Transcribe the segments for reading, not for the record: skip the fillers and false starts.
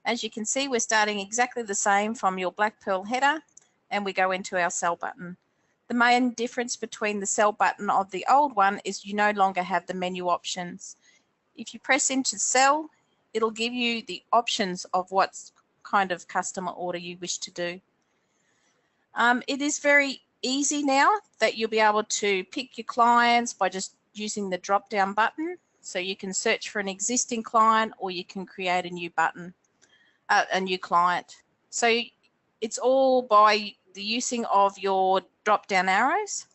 As you can see, we're starting exactly the same from your Blackpurl header, and we go into our sell button. The main difference between the sell button of the old one is you no longer have the menu options. If you press into sell, it'll give you the options of what kind of customer order you wish to do. It is very easy now that you'll be able to pick your clients by just using the drop down button. So you can search for an existing client, or you can create a new button, a new client. So it's all by the using of your drop down arrows.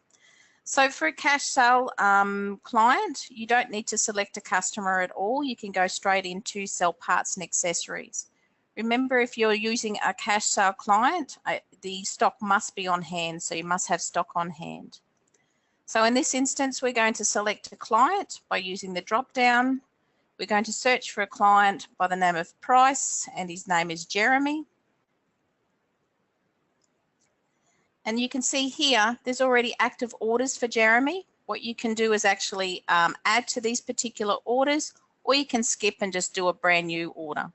So for a cash sale client, you don't need to select a customer at all. You can go straight into sell parts and accessories. Remember, if you're using a cash sale client, the stock must be on hand, so you must have stock on hand. So in this instance, we're going to select a client by using the drop down. We're going to search for a client by the name of Price, and his name is Jeremy. And you can see here, there's already active orders for Jeremy. What you can do is actually add to these particular orders, or you can skip and just do a brand new order.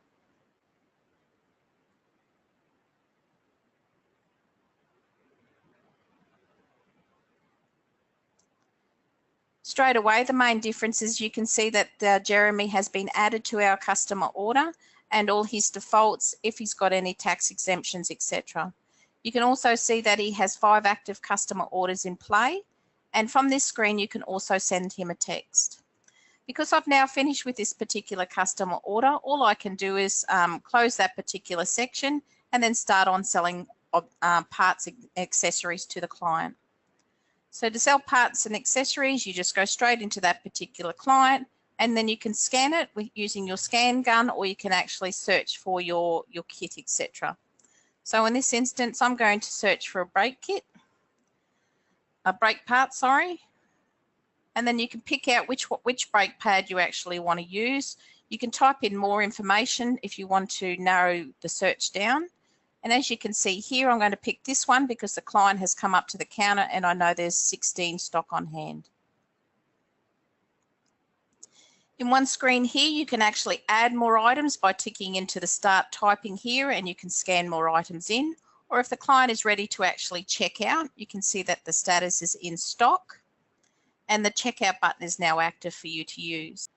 Straight away, the main difference is you can see that Jeremy has been added to our customer order, and all his defaults, if he's got any tax exemptions, etc. You can also see that he has 5 active customer orders in play, and from this screen you can also send him a text. Because I've now finished with this particular customer order, all I can do is close that particular section and then start on selling parts and accessories to the client. So to sell parts and accessories, you just go straight into that particular client, and then you can scan it using your scan gun, or you can actually search for your kit, etc. So in this instance, I'm going to search for a brake part, sorry. And then you can pick out which brake pad you actually want to use. You can type in more information if you want to narrow the search down. And as you can see here, I'm going to pick this one because the client has come up to the counter and I know there's 16 stock on hand. In one screen here, you can actually add more items by ticking into the start typing here, and you can scan more items in. Or if the client is ready to actually check out, you can see that the status is in stock and the checkout button is now active for you to use.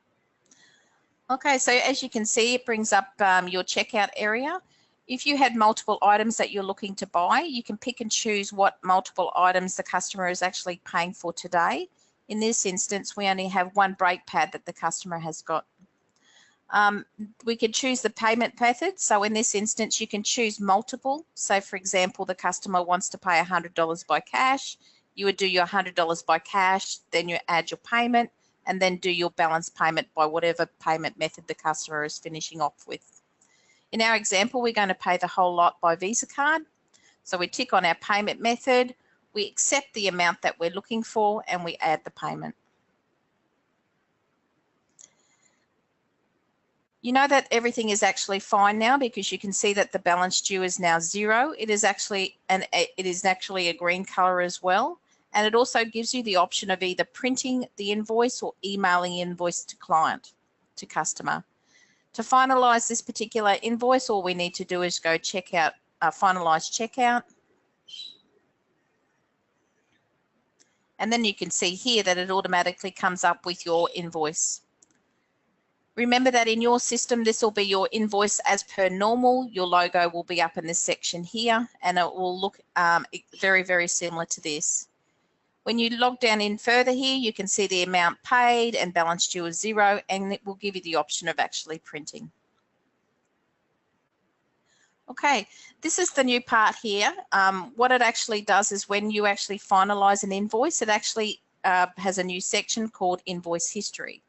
Okay, so as you can see, it brings up your checkout area. If you had multiple items that you're looking to buy, you can pick and choose what multiple items the customer is actually paying for today. In this instance, we only have one brake pad that the customer has got. We could choose the payment method. So in this instance, you can choose multiple. So for example, the customer wants to pay $100 by cash. You would do your $100 by cash, then you add your payment, and then do your balance payment by whatever payment method the customer is finishing off with. In our example, we're going to pay the whole lot by Visa card. So we tick on our payment method, we accept the amount that we're looking for, and we add the payment. You know that everything is actually fine now because you can see that the balance due is now 0. It is actually a green color as well. And it also gives you the option of either printing the invoice or emailing the invoice to client, to customer. To finalize this particular invoice, all we need to do is go check out, finalize checkout. And then you can see here that it automatically comes up with your invoice. Remember that in your system, this will be your invoice as per normal. Your logo will be up in this section here, and it will look very, very similar to this. When you log down in further here, you can see the amount paid and balance due is 0, and it will give you the option of actually printing. Okay, this is the new part here. What it actually does is when you actually finalize an invoice, it actually has a new section called Invoice History.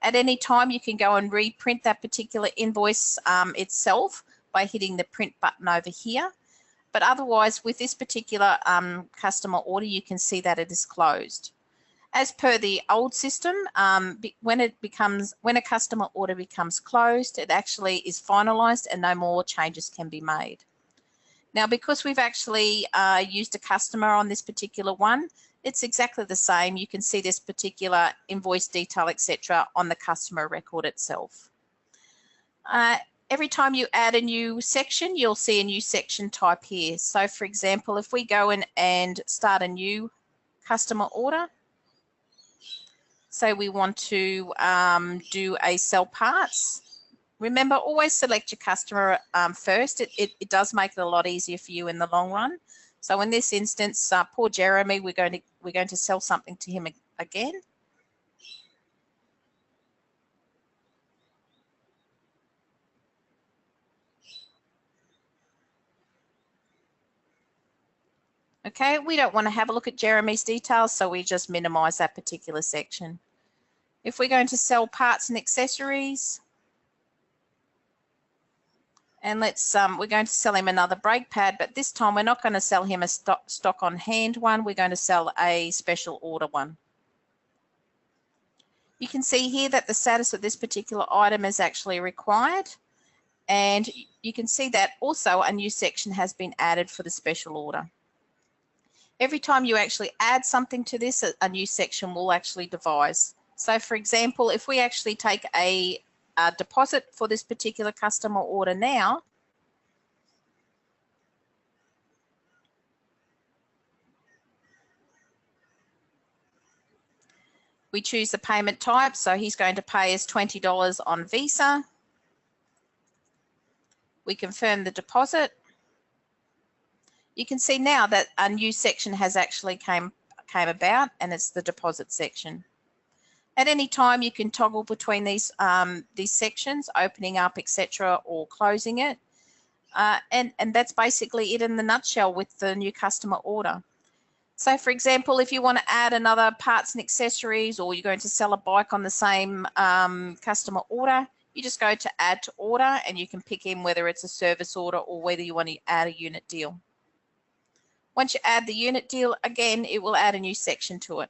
At any time, you can go and reprint that particular invoice itself by hitting the print button over here. But otherwise, with this particular customer order, you can see that it is closed. As per the old system, when a customer order becomes closed, it actually is finalized and no more changes can be made. Now, because we've actually used a customer on this particular one, it's exactly the same. You can see this particular invoice detail, etc., on the customer record itself. Every time you add a new section, you'll see a new section type here. So for example, if we go in and start a new customer order, say we want to do a sell parts. Remember, always select your customer first. It does make it a lot easier for you in the long run. So in this instance, poor Jeremy, we're going to sell something to him again. Okay, we don't want to have a look at Jeremy's details, so we just minimize that particular section. If we're going to sell parts and accessories, and we're going to sell him another brake pad, but this time we're not going to sell him a stock on hand one, we're going to sell a special order one. You can see here that the status of this particular item is actually required, and you can see that also a new section has been added for the special order. Every time you actually add something to this, a new section will actually devise. So for example, if we actually take a deposit for this particular customer order now, we choose the payment type, so he's going to pay us $20 on Visa. We confirm the deposit. You can see now that a new section has actually came about, and it's the deposit section. At any time, you can toggle between these sections, opening up, etc., or closing it. And that's basically it in the nutshell with the new customer order. So for example, if you want to add another parts and accessories, or you're going to sell a bike on the same customer order, you just go to add to order, and you can pick in whether it's a service order or whether you want to add a unit deal. Once you add the unit deal, again, it will add a new section to it.